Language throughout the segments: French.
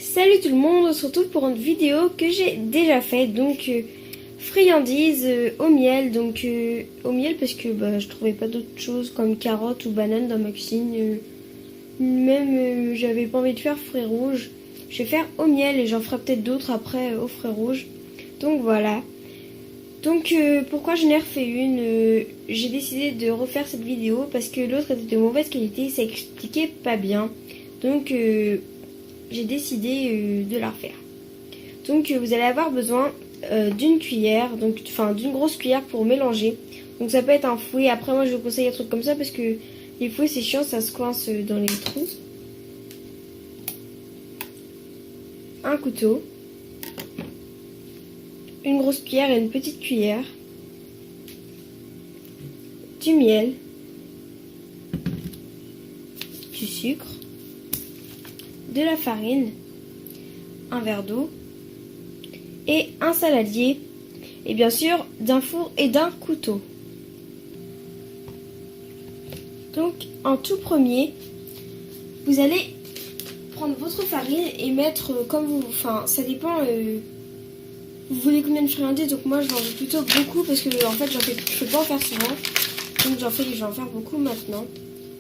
Salut tout le monde, on se retrouve pour une vidéo que j'ai déjà faite, donc friandises au miel, au miel parce que je trouvais pas d'autres choses comme carottes ou bananes dans ma cuisine, j'avais pas envie de faire fruits rouges, je vais faire au miel et j'en ferai peut-être d'autres après aux fruits rouges, donc voilà. Donc pourquoi je n'ai refait une, j'ai décidé de refaire cette vidéo parce que l'autre était de mauvaise qualité, ça expliquait pas bien, donc j'ai décidé de la refaire. Donc vous allez avoir besoin d'une cuillère, d'une grosse cuillère pour mélanger. Donc ça peut être un fouet. Après moi je vous conseille un truc comme ça parce que les fouets c'est chiant, ça se coince dans les trous. Un couteau, une grosse cuillère et une petite cuillère, du miel, du sucre, de la farine, un verre d'eau et un saladier et bien sûr d'un four et d'un couteau. Donc en tout premier, vous allez prendre votre farine et mettre comme vous, ça dépend, vous voulez combien de friandises, donc moi j'en veux plutôt beaucoup parce que en fait je peux pas en faire souvent, donc je vais en faire beaucoup maintenant.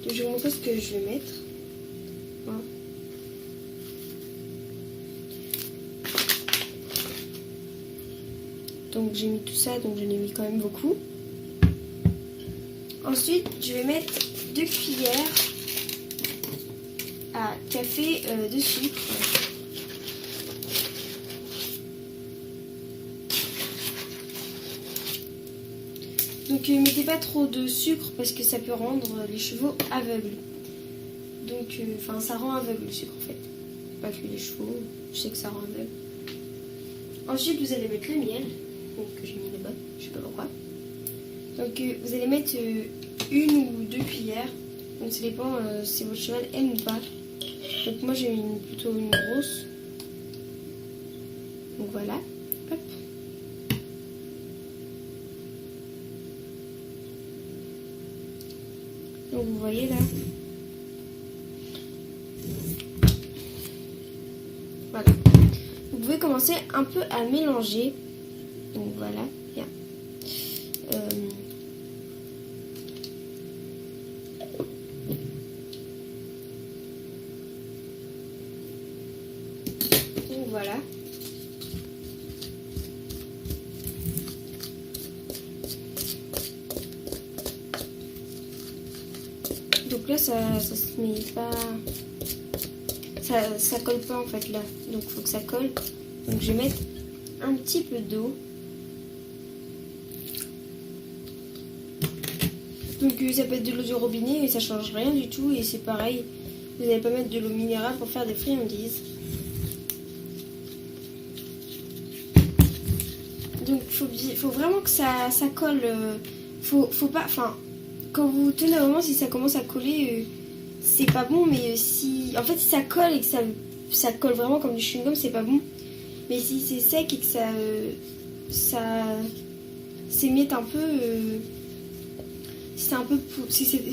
Donc je vais vous montrer ce que je vais mettre. Voilà. Donc j'ai mis tout ça, donc j'en ai mis quand même beaucoup. Ensuite, je vais mettre 2 cuillères à café de sucre. Donc mettez pas trop de sucre parce que ça peut rendre les chevaux aveugles. Donc ça rend aveugle le sucre en fait. Pas que les chevaux, je sais que ça rend aveugle. Ensuite, vous allez mettre le miel. Donc j'ai mis les bottes, je sais pas pourquoi. Donc vous allez mettre 1 ou 2 cuillères. Donc ça dépend si votre cheval aime ou pas. Donc moi j'ai mis plutôt une grosse. Donc voilà. Hop. Donc vous voyez là. Voilà. Vous pouvez commencer un peu à mélanger. Donc voilà, bien. Donc voilà. Donc là ça se met pas. Ça colle pas en fait là. Donc il faut que ça colle. Donc je vais mettre un petit peu d'eau. Donc ça peut être de l'eau du robinet mais ça change rien du tout et c'est pareil. Vous n'allez pas mettre de l'eau minérale pour faire des friandises. Donc faut vraiment que ça colle. Faut pas. Quand vous tenez un moment, si ça commence à coller, c'est pas bon. Mais si ça colle et que ça colle vraiment comme du chewing-gum, c'est pas bon. Mais si c'est sec et que ça s'émiette un peu.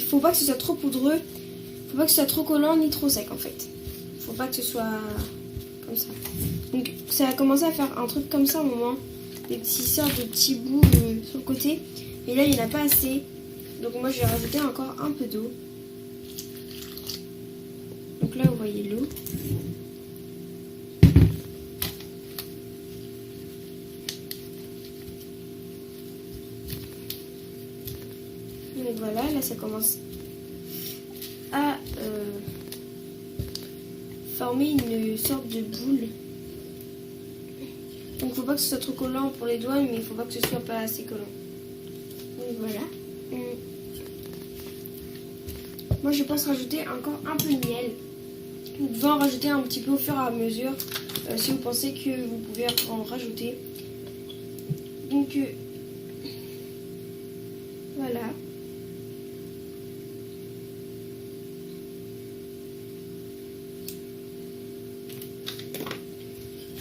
Faut pas que ce soit trop poudreux, faut pas que ce soit trop collant ni trop sec en fait. Faut pas que ce soit comme ça. Donc ça a commencé à faire un truc comme ça au moment, des petits sortes de petits bouts sur le côté. Mais là il n'y en a pas assez. Donc moi je vais rajouter encore un peu d'eau. Donc là vous voyez l'eau. Donc voilà, là ça commence à former une sorte de boule. Donc faut pas que ce soit trop collant pour les doigts, mais il faut pas que ce soit pas assez collant. Donc voilà. Moi je pense rajouter encore un peu de miel. Vous pouvez en rajouter un petit peu au fur et à mesure si vous pensez que vous pouvez en rajouter. Donc voilà.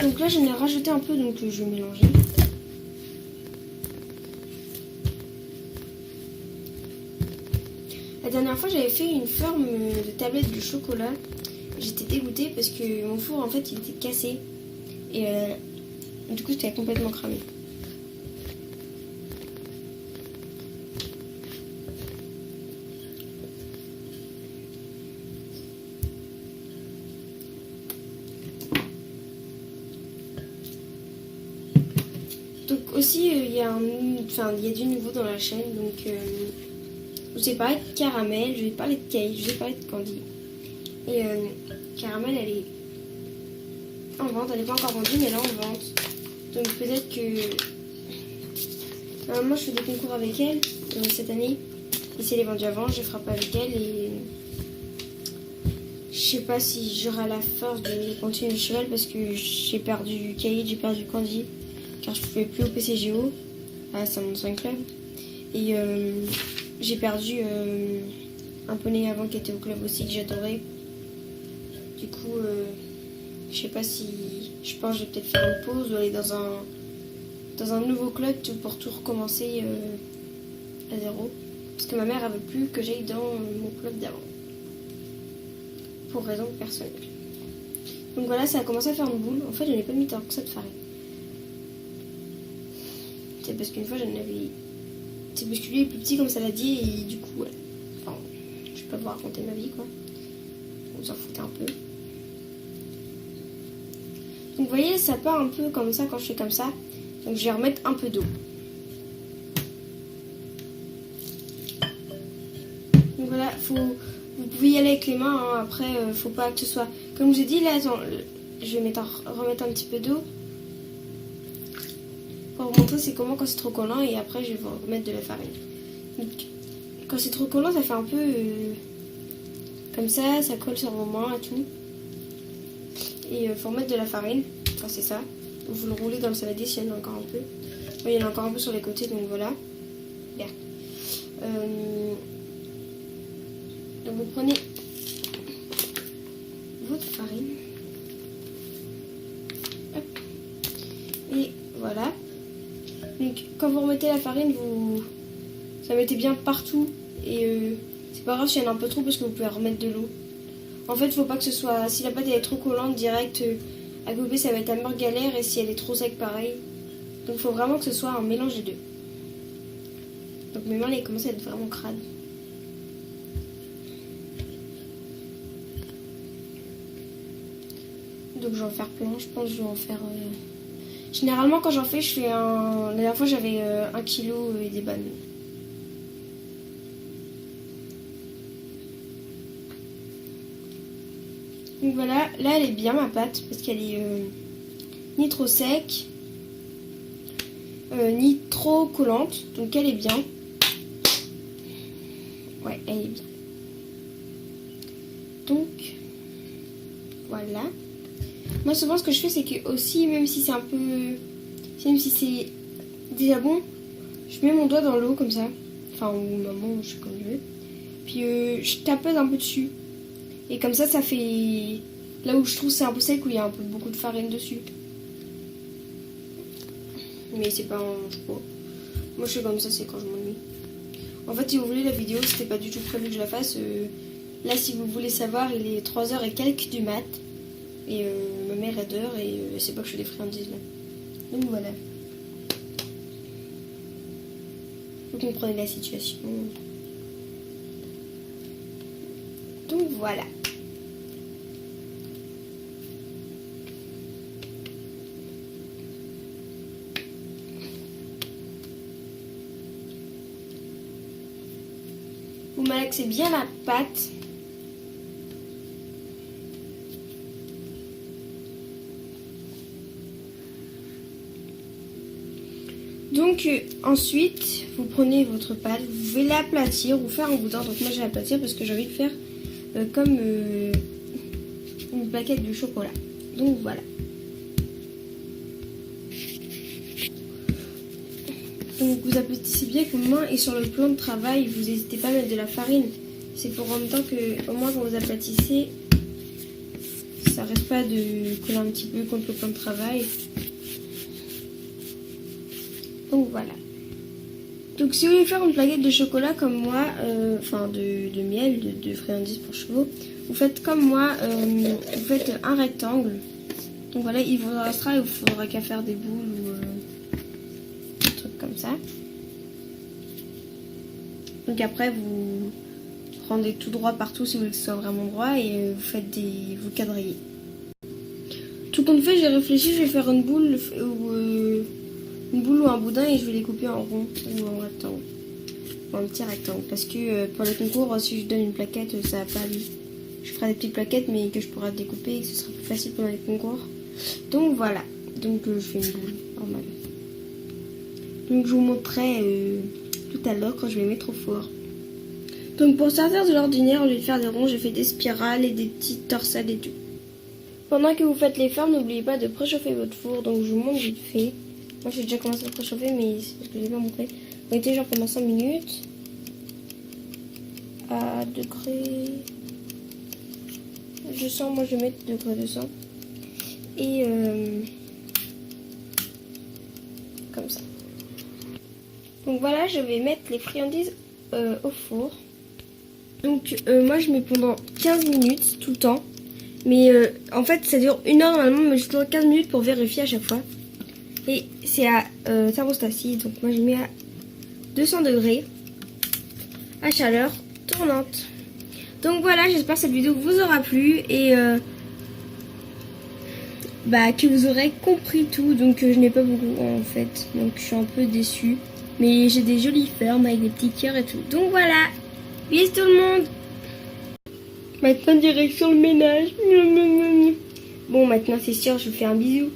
Donc là j'en ai rajouté un peu, donc je vais mélanger. La dernière fois j'avais fait une forme de tablette de chocolat. J'étais j'étais dégoûtée parce que mon four en fait il était cassé. Et du coup c'était complètement cramé. Donc aussi il y a du nouveau dans la chaîne, donc je vous ai parlé de caramel, je vais parler de cake, je vais parler de candy. Et caramel elle est en vente, elle n'est pas encore vendue mais elle est en vente. Donc peut-être que normalement je fais des concours avec elle cette année. Et si elle est vendue avant, je frappe avec elle et je sais pas si j'aurai la force de continuer le cheval parce que j'ai perdu Kate, j'ai perdu Candy car je ne pouvais plus au PCGO à Saint-Vincent Club et j'ai perdu un poney avant qui était au club aussi que j'adorais. Du coup je sais pas si je pense que je vais peut-être faire une pause ou aller dans un nouveau club pour tout recommencer à zéro. Parce que ma mère elle veut plus que j'aille dans mon club d'avant. Pour raison personnelle. Donc voilà, ça a commencé à faire une boule. En fait, je n'ai pas mis tant que ça de farine. C'est parce qu'une fois, j'en avais... C'est parce que lui est plus petit comme ça l'a dit et du coup, voilà. Enfin, je peux pas vous raconter ma vie, quoi. On s'en foutait un peu. Donc vous voyez, ça part un peu comme ça quand je fais comme ça. Donc je vais remettre un peu d'eau. Donc voilà, vous pouvez y aller avec les mains, hein. Après faut pas que ce soit... Comme je vous ai dit, là, attends, je vais remettre un petit peu d'eau. Pour vous montrer c'est comment quand c'est trop collant et après je vais vous remettre de la farine. Donc, quand c'est trop collant, ça fait un peu comme ça colle sur vos mains et tout. Et il faut remettre de la farine, quand c'est ça. Vous le roulez dans le saladier s'il y en a encore un peu. Oui, il y en a encore un peu sur les côtés, donc voilà. Bien. Donc vous prenez votre farine. Hop. Et voilà. Donc quand vous remettez la farine, ça mettez bien partout. Et c'est pas grave s'il y en a un peu trop parce que vous pouvez remettre de l'eau. En fait, il faut pas que ce soit... Si la pâte elle est trop collante, direct à gober, ça va être à mort galère. Et si elle est trop sec, pareil. Donc il faut vraiment que ce soit un mélange des deux. Donc mes mains, elles commencent à être vraiment crades. Donc je vais en faire plein, je pense que je vais en faire... Généralement quand j'en fais, je fais un... La dernière fois j'avais 1 kg et des bananes. Donc voilà, là elle est bien ma pâte, parce qu'elle est ni trop sec, ni trop collante, donc elle est bien. Ouais, elle est bien. Donc, voilà. Moi souvent ce que je fais c'est que aussi même si c'est un peu... Même si c'est déjà bon, je mets mon doigt dans l'eau comme ça. Enfin ou maman, je sais comme je veux. Puis je tapote un peu dessus. Et comme ça fait... Là où je trouve c'est un peu sec où il y a un peu beaucoup de farine dessus. Mais c'est pas un... Je sais pas. Moi je fais comme ça, c'est quand je m'ennuie. En fait si vous voulez la vidéo, c'était pas du tout prévu que je la fasse. Là si vous voulez savoir, il est 3h et quelques du mat. Et ma mère adore et elle sait pas que je fais des friandises là. Donc voilà. Vous comprenez la situation. Donc voilà. Vous malaxez bien la pâte. Donc ensuite, vous prenez votre pâte, vous pouvez l'aplatir ou faire un boudin. Donc moi je vais l'aplatir parce que j'ai envie de faire comme une plaquette de chocolat. Donc voilà. Donc vous aplatissez bien avec vos mains et sur le plan de travail, vous n'hésitez pas à mettre de la farine. C'est pour en même temps que au moins quand vous aplatissez, ça reste pas de coller un petit peu contre le plan de travail. Donc voilà. Donc si vous voulez faire une plaquette de chocolat comme moi, enfin de miel, de friandises pour chevaux, vous faites comme moi, vous faites un rectangle. Donc voilà, il vous restera, il vous faudra qu'à faire des boules ou des trucs comme ça. Donc après vous rendez tout droit partout si vous voulez que ce soit vraiment droit et vous faites vous quadrillez. Tout compte fait, j'ai réfléchi, je vais faire une boule ou un boudin et je vais les couper en rond ou en rectangle. Ou un petit rectangle. Parce que pour les concours, si je donne une plaquette, ça va pas aller. Je ferai des petites plaquettes mais que je pourrai découper et que ce sera plus facile pendant les concours. Donc voilà. Donc je fais une boule normale. Donc je vous montrerai tout à l'heure quand je vais mettre au four. Donc pour sortir de l'ordinaire, au lieu de faire des ronds, j'ai fait des spirales et des petites torsades et tout. Pendant que vous faites les formes, n'oubliez pas de préchauffer votre four. Donc je vous montre vite fait. Moi j'ai déjà commencé à préchauffer mais c'est parce que je l'ai pas montré. Mettez genre pendant 5 minutes. À degré 200, moi je vais mettre degré 200. Et comme ça. Donc voilà, je vais mettre les friandises au four. Donc moi je mets pendant 15 minutes tout le temps. Mais en fait ça dure 1 heure normalement, mais je tourne 15 minutes pour vérifier à chaque fois. Et c'est à thermostat 6, donc moi je mets à 200 degrés à chaleur tournante. Donc voilà, j'espère que cette vidéo vous aura plu et que vous aurez compris tout. Donc je n'ai pas beaucoup en fait, donc je suis un peu déçue. Mais j'ai des jolies formes avec des petits cœurs et tout. Donc voilà, bisous tout le monde. Maintenant direction le ménage. Bon maintenant c'est sûr, je vous fais un bisou.